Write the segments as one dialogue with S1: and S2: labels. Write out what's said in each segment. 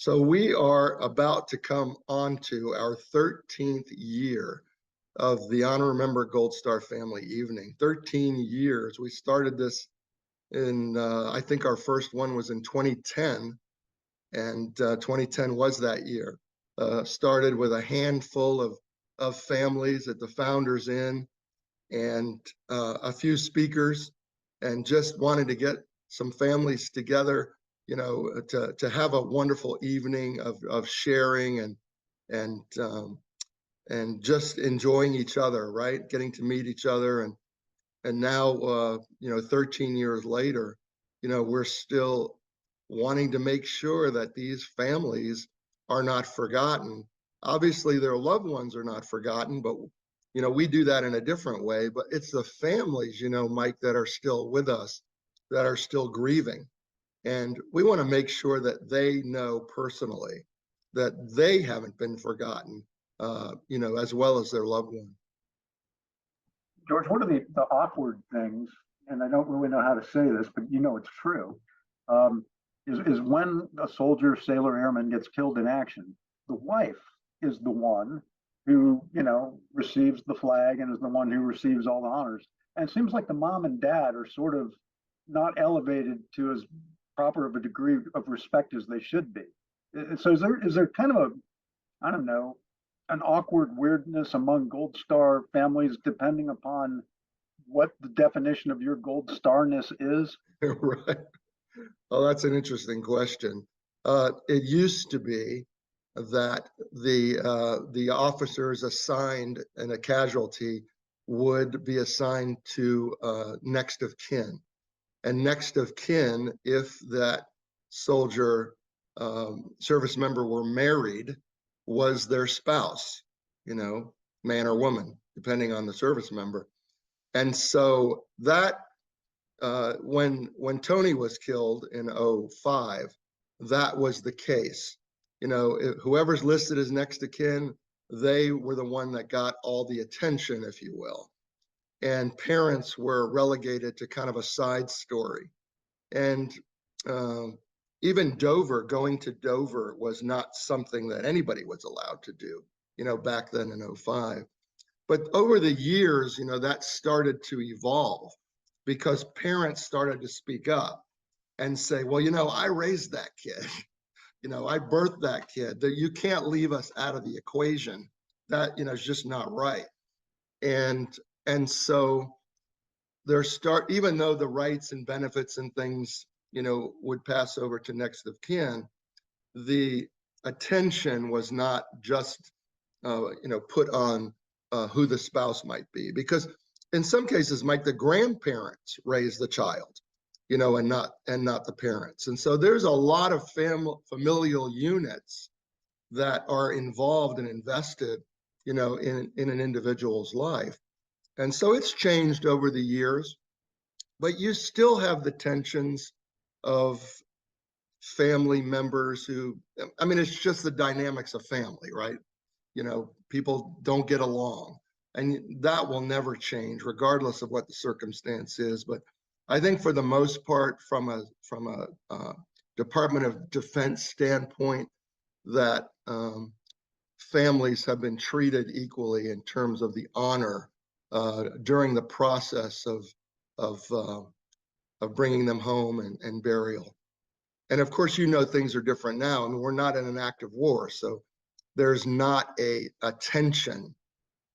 S1: So we are about to come on to our 13th year of the Honor Remember Gold Star Family Evening. 13 years. We started this in, I think our first one was in 2010, and 2010 was that year. Started with a handful of families at the Founders Inn and a few speakers, and just wanted to get some families together, you know, to have a wonderful evening of sharing and just enjoying each other, right? Getting to meet each other. And now, you know, 13 years later, you know, we're still wanting to make sure that these families are not forgotten. Obviously, their loved ones are not forgotten, but, you know, we do that in a different way. But it's the families, you know, Mike, that are still with us, that are still grieving. And we want to make sure that they know personally that they haven't been forgotten, you know, as well as their loved one.
S2: George, one of the awkward things, and I don't really know how to say this, but you know it's true, is when a soldier, sailor, airman gets killed in action, the wife is the one who, you know, receives the flag and is the one who receives all the honors. And it seems like the mom and dad are sort of not elevated to as proper of a degree of respect as they should be. So is there kind of a, I don't know, an awkward weirdness among Gold Star families depending upon what the definition of your Gold Starness is?
S1: Right. Oh, that's an interesting question. It used to be that the officers assigned in a casualty would be assigned to next of kin. And next of kin, if that soldier service member were married, was their spouse, you know, man or woman, depending on the service member. And so that when Tony was killed in 2005, that was the case. You know, whoever's listed as next of kin, they were the one that got all the attention, if you will. And parents were relegated to kind of a side story. And even Dover, going to Dover was not something that anybody was allowed to do, you know, back then in 2005. But over the years, you know, that started to evolve because parents started to speak up and say, well, you know, I raised that kid. You know, I birthed that kid. That you can't leave us out of the equation. That, you know, is just not right. And so even though the rights and benefits and things, you know, would pass over to next of kin, the attention was not just, you know, put on who the spouse might be, because in some cases, Mike, the grandparents raise the child, you know, and not the parents. And so there's a lot of familial units that are involved and invested, you know, in an individual's life. And so it's changed over the years, but you still have the tensions of family members who, I mean, it's just the dynamics of family, right? You know, people don't get along, and that will never change regardless of what the circumstance is. But I think for the most part, from a Department of Defense standpoint, that families have been treated equally in terms of the honor during the process of bringing them home and burial. And of course, you know, things are different now. I mean, we're not in an active war, so there's not a tension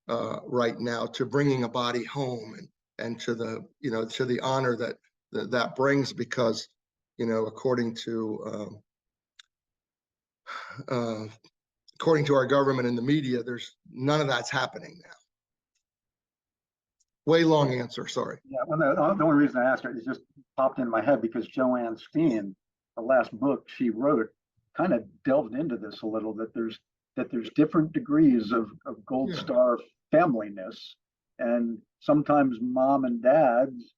S1: right now to bringing a body home and to the, you know, to the honor that brings, because, you know, according to our government and the media, there's none of that's happening now. Way long answer, sorry.
S2: Yeah, well, the only reason I asked it is just popped into my head because Joanne Steen, the last book she wrote, kind of delved into this a little, that there's different degrees of Gold Star familyness, and sometimes mom and dads,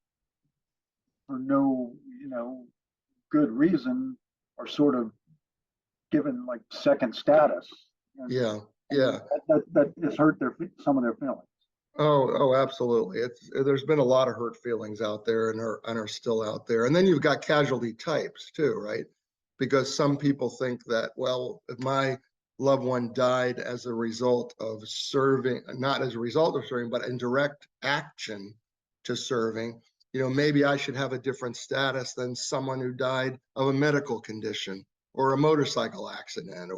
S2: for no, you know, good reason, are sort of given like second status.
S1: Yeah.
S2: That has hurt some of their feelings.
S1: Oh, absolutely. There's been a lot of hurt feelings out there and are still out there. And then you've got casualty types too, right? because some people think that, well, if my loved one died as a result of serving, not as a result of serving, but in direct action to serving, maybe I should have a different status than someone who died of a medical condition or a motorcycle accident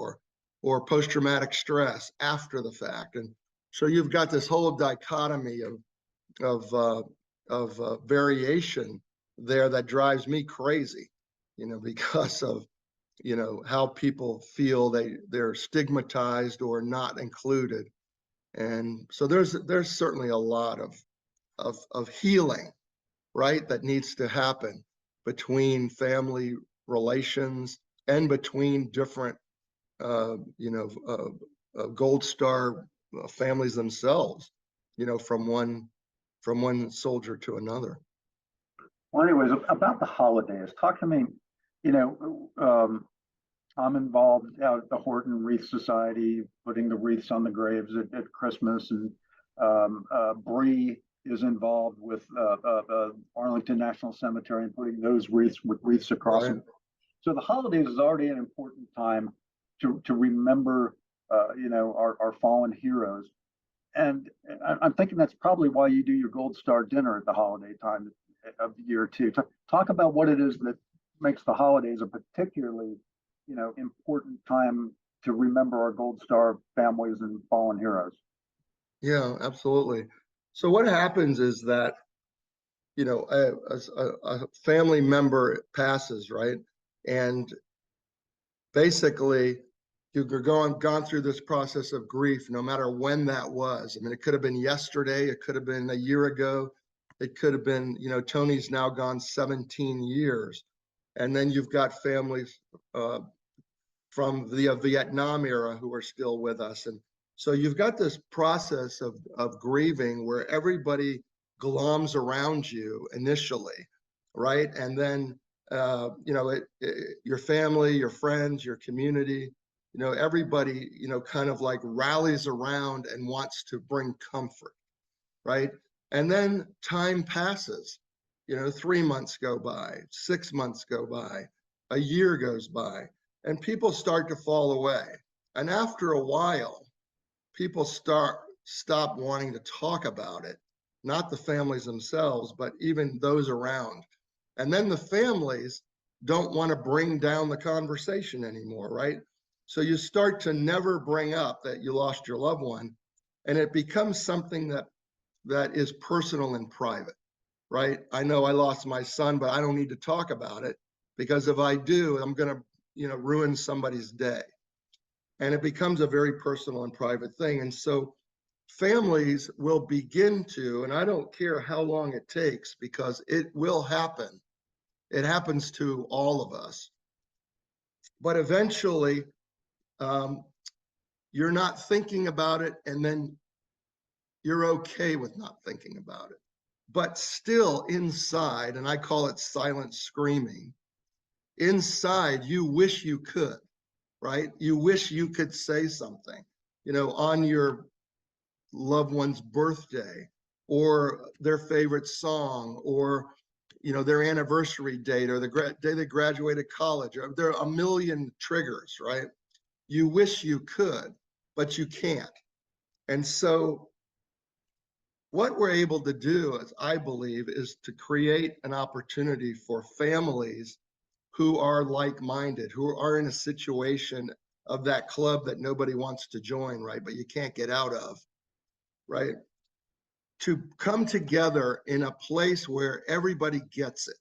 S1: or post-traumatic stress after the fact. And so you've got this whole dichotomy of variation there that drives me crazy, because of how people feel they're stigmatized or not included. And so there's certainly a lot of healing, right, that needs to happen between family relations and between different Gold Star families themselves, from one soldier to another.
S2: Well, anyways, about the holidays, talk to me. I'm involved out at the Horton Wreath Society, putting the wreaths on the graves at Christmas, and Bree is involved with Arlington National Cemetery and putting those wreaths across
S1: Right.
S2: them. So the holidays is already an important time to remember, our fallen heroes. And I'm thinking that's probably why you do your Gold Star dinner at the holiday time of the year too. Talk about what it is that makes the holidays a particularly, important time to remember our Gold Star families and fallen heroes.
S1: Yeah, absolutely. So what happens is that, a family member passes, right? And basically you've gone through this process of grief, no matter when that was. I mean, it could have been yesterday, it could have been a year ago, it could have been, Tony's now gone 17 years. And then you've got families from the Vietnam era who are still with us. And so you've got this process of grieving where everybody gloms around you initially, right? And then, your family, your friends, your community, everybody, kind of like rallies around and wants to bring comfort, right? And then time passes, 3 months go by, 6 months go by, a year goes by, and people start to fall away. And after a while, people stop wanting to talk about it, not the families themselves, but even those around. And then the families don't want to bring down the conversation anymore, right? So you start to never bring up that you lost your loved one, and it becomes something that is personal and private, right? I know I lost my son, but I don't need to talk about it, because if I do, I'm going to, ruin somebody's day. And it becomes a very personal and private thing. And so families will begin to, and I don't care how long it takes, because it will happen. It happens to all of us. But eventually, you're not thinking about it, and then you're okay with not thinking about it. But still inside, and I call it silent screaming, inside you wish you could, right? You wish you could say something, on your loved one's birthday, or their favorite song, or their anniversary date, or the day they graduated college. Or there are a million triggers, right? You wish you could, but you can't. And so what we're able to do, as I believe, is to create an opportunity for families who are like-minded, who are in a situation of that club that nobody wants to join, right? But you can't get out of, right? To come together in a place where everybody gets it,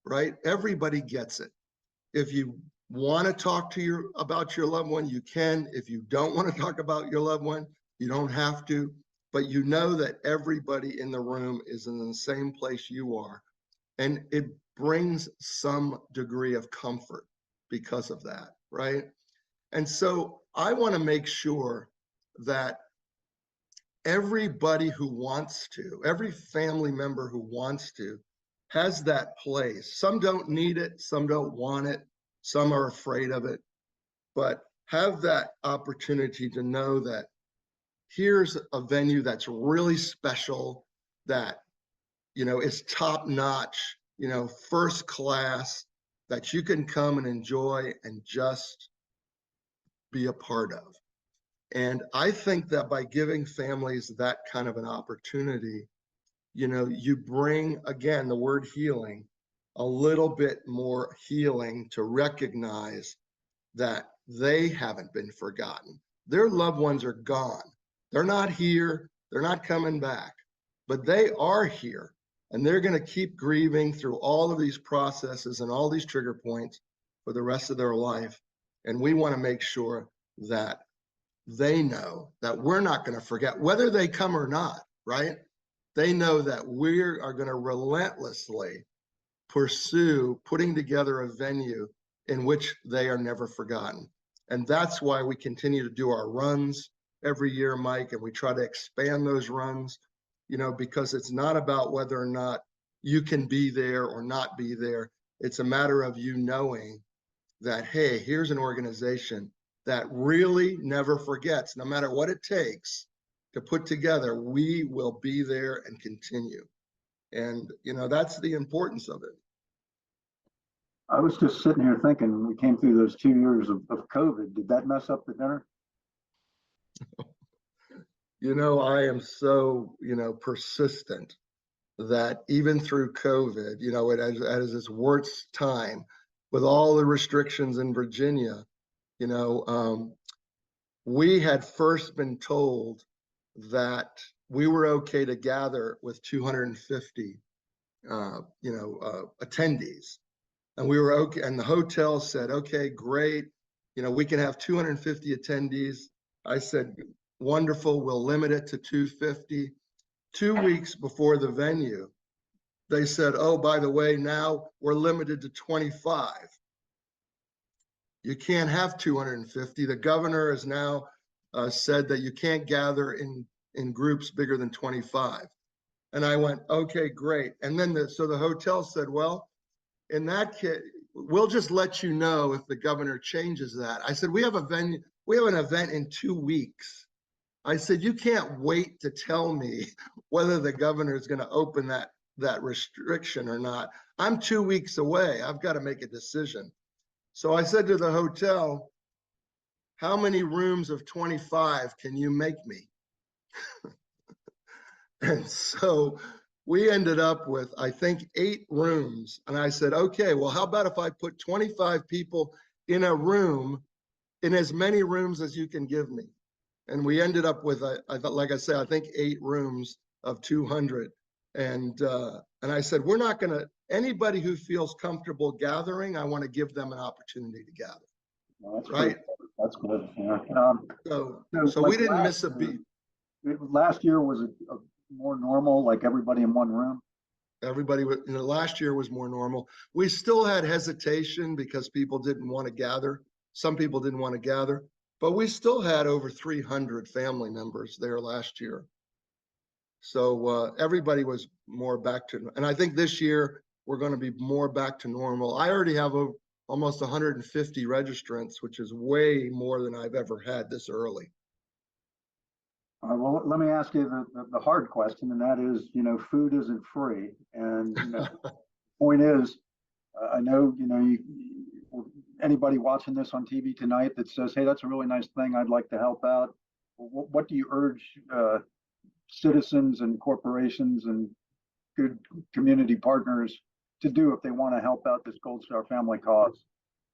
S1: right? Everybody gets it. If you want to talk about your loved one, you can. If you don't want to talk about your loved one, you don't have to. But you know that everybody in the room is in the same place you are. And it brings some degree of comfort because of that, right? And so I want to make sure that everybody who wants to, every family member who wants to, has that place. Some don't need it, some don't want it, some are afraid of it, but have that opportunity to know that here's a venue that's really special, that, is top notch, first class, that you can come and enjoy and just be a part of. And I think that by giving families that kind of an opportunity, you bring, again, the word healing, a little bit more healing to recognize that they haven't been forgotten. Their loved ones are gone. They're not here. They're not coming back, but they are here. And they're going to keep grieving through all of these processes and all these trigger points for the rest of their life. And we want to make sure that they know that we're not going to forget, whether they come or not, right? They know that we are going to relentlessly pursue putting together a venue in which they are never forgotten. And that's why we continue to do our runs every year, Mike, and we try to expand those runs, because it's not about whether or not you can be there or not be there. It's a matter of you knowing that, hey, here's an organization that really never forgets, no matter what it takes to put together, we will be there and continue. And, that's the importance of it.
S2: I was just sitting here thinking, we came through those 2 years of COVID. Did that mess up the dinner?
S1: I am so, persistent that even through COVID, as its worst time, with all the restrictions in Virginia, we had first been told that we were okay to gather with 250, attendees. And we were okay. And the hotel said, okay, great. We can have 250 attendees. I said, wonderful. We'll limit it to 250. 2 weeks before the venue, they said, oh, by the way, now we're limited to 25. You can't have 250. The governor has now said that you can't gather in groups bigger than 25. And I went, okay, great. And then so the hotel said, well, in that case, we'll just let you know if the governor changes that. I said, we have an event in 2 weeks. I said, you can't wait to tell me whether the governor is going to open that restriction or not. I'm 2 weeks away. I've got to make a decision. So I said to the hotel, how many rooms of 25 can you make me? And so we ended up with, I think, 8 rooms. And I said, okay, well, how about if I put 25 people in a room, in as many rooms as you can give me? And we ended up with, like I said, I think 8 rooms of 200. And I said, we're not going to, anybody who feels comfortable gathering, I want to give them an opportunity to gather.
S2: Well, that's
S1: right?
S2: Good. That's good. Yeah.
S1: So we didn't miss a beat.
S2: Last year was a more normal, like everybody in one room.
S1: Everybody, last year was more normal. We still had hesitation because people didn't want to gather. Some people didn't want to gather, but we still had over 300 family members there last year. So everybody was more back to, and I think this year we're going to be more back to normal. I already have almost 150 registrants, which is way more than I've ever had this early.
S2: Well, let me ask you the hard question, and that is, food isn't free. And the point is, I know, anybody watching this on TV tonight that says, hey, that's a really nice thing, I'd like to help out. What do you urge citizens and corporations and good community partners to do if they want to help out this Gold Star family cause?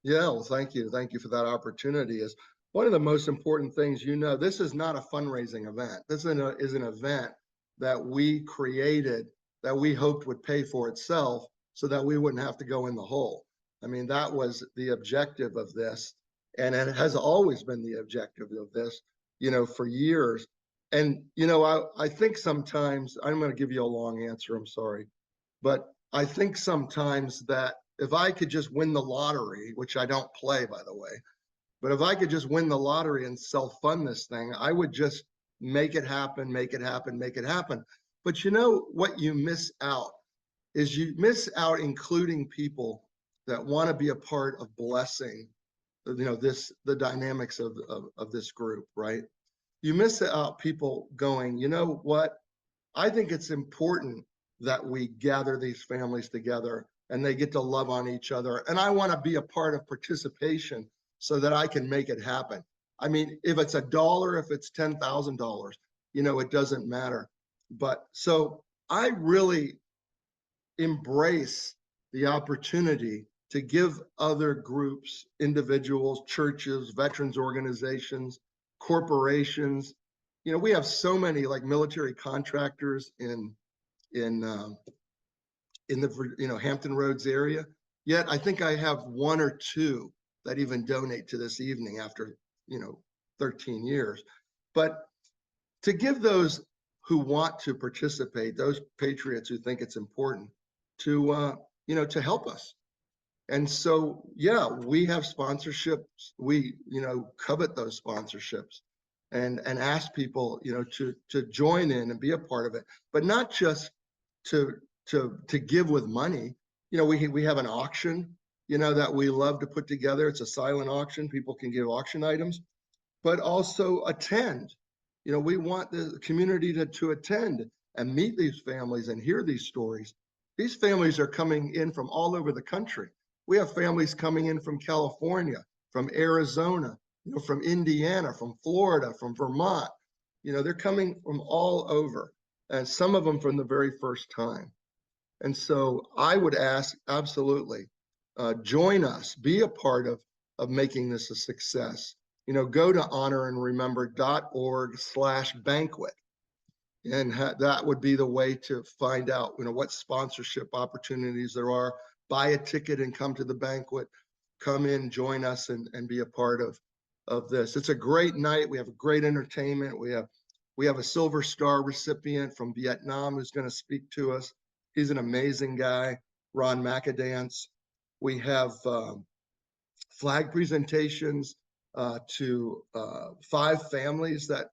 S1: Yeah, well, thank you. Thank you for that opportunity. Is one of the most important things, this is not a fundraising event. This is an event that we created that we hoped would pay for itself so that we wouldn't have to go in the hole. I mean, that was the objective of this. And it has always been the objective of this, for years. And, I think sometimes, I'm going to give you a long answer, I'm sorry, but I think sometimes that if I could just win the lottery, which I don't play, by the way, but if I could just win the lottery and self-fund this thing, I would just make it happen, make it happen, make it happen. But what you miss out is you miss out including people that want to be a part of blessing, the dynamics of this group, right? You miss out people going, you know what? I think it's important that we gather these families together and they get to love on each other. And I want to be a part of participation so that I can make it happen. I mean, if it's $1, if it's $10,000, it doesn't matter. But so I really embrace the opportunity to give other groups, individuals, churches, veterans organizations, corporations. We have so many like military contractors in the Hampton Roads area. Yet I think I have one or two that even donate to this evening after 13 years. But to give those who want to participate, those patriots who think it's important, to help us. And so, yeah, we have sponsorships. We, covet those sponsorships and ask people, to join in and be a part of it, but not just to give with money. We have an auction, that we love to put together. It's a silent auction. People can give auction items, but also attend. We want the community to attend and meet these families and hear these stories. These families are coming in from all over the country. We have families coming in from California, from Arizona, from Indiana, from Florida, from Vermont. They're coming from all over, and some of them from the very first time. And so I would ask, absolutely, join us, be a part of making this a success. Go to honorandremember.org/banquet. And that would be the way to find out, what sponsorship opportunities there are. Buy a ticket and come to the banquet. Come in, join us, and be a part of this. It's a great night. We have great entertainment. We have a Silver Star recipient from Vietnam who's going to speak to us. He's an amazing guy, Ron McAdance. We have flag presentations to 5 families that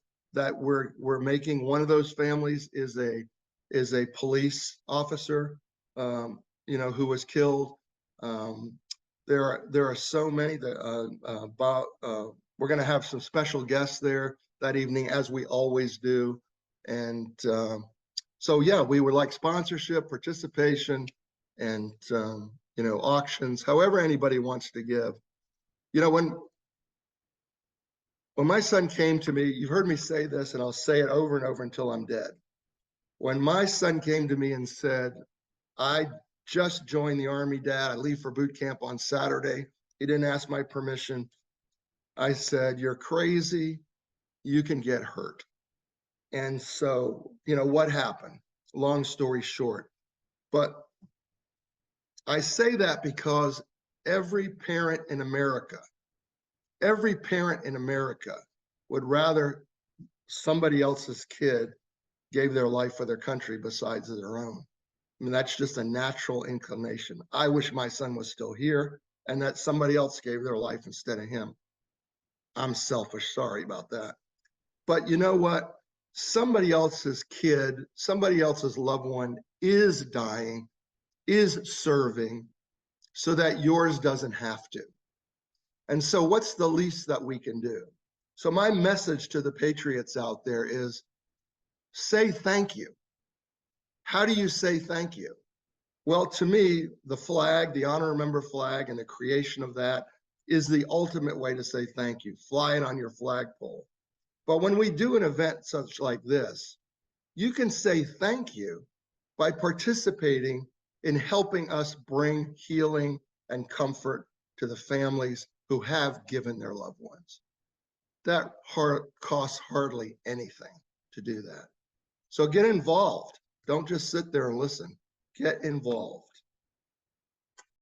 S1: we're making. One of those families is a police officer, who was killed. There are so many that we're going to have some special guests there that evening, as we always do. And so, yeah, we would like sponsorship, participation, and auctions, however anybody wants to give. When my son came to me, you've heard me say this, and I'll say it over and over until I'm dead. When my son came to me and said, I just joined the Army, Dad, I leave for boot camp on Saturday. He didn't ask my permission. I said, you're crazy. You can get hurt. And so, what happened? Long story short. But I say that because every parent in America would rather somebody else's kid gave their life for their country besides their own. I mean, that's just a natural inclination. I wish my son was still here and that somebody else gave their life instead of him. I'm selfish, sorry about that. But you know what? Somebody else's kid, somebody else's loved one is dying, is serving, so that yours doesn't have to. And so what's the least that we can do? So my message to the patriots out there is, say thank you. How do you say thank you? Well, to me, the flag, the Honor and Remember flag, and the creation of that is the ultimate way to say thank you. Fly it on your flagpole. But when we do an event such like this, you can say thank you by participating in helping us bring healing and comfort to the families who have given their loved ones. That costs hardly anything to do that. So get involved. Don't just sit there and listen. Get involved.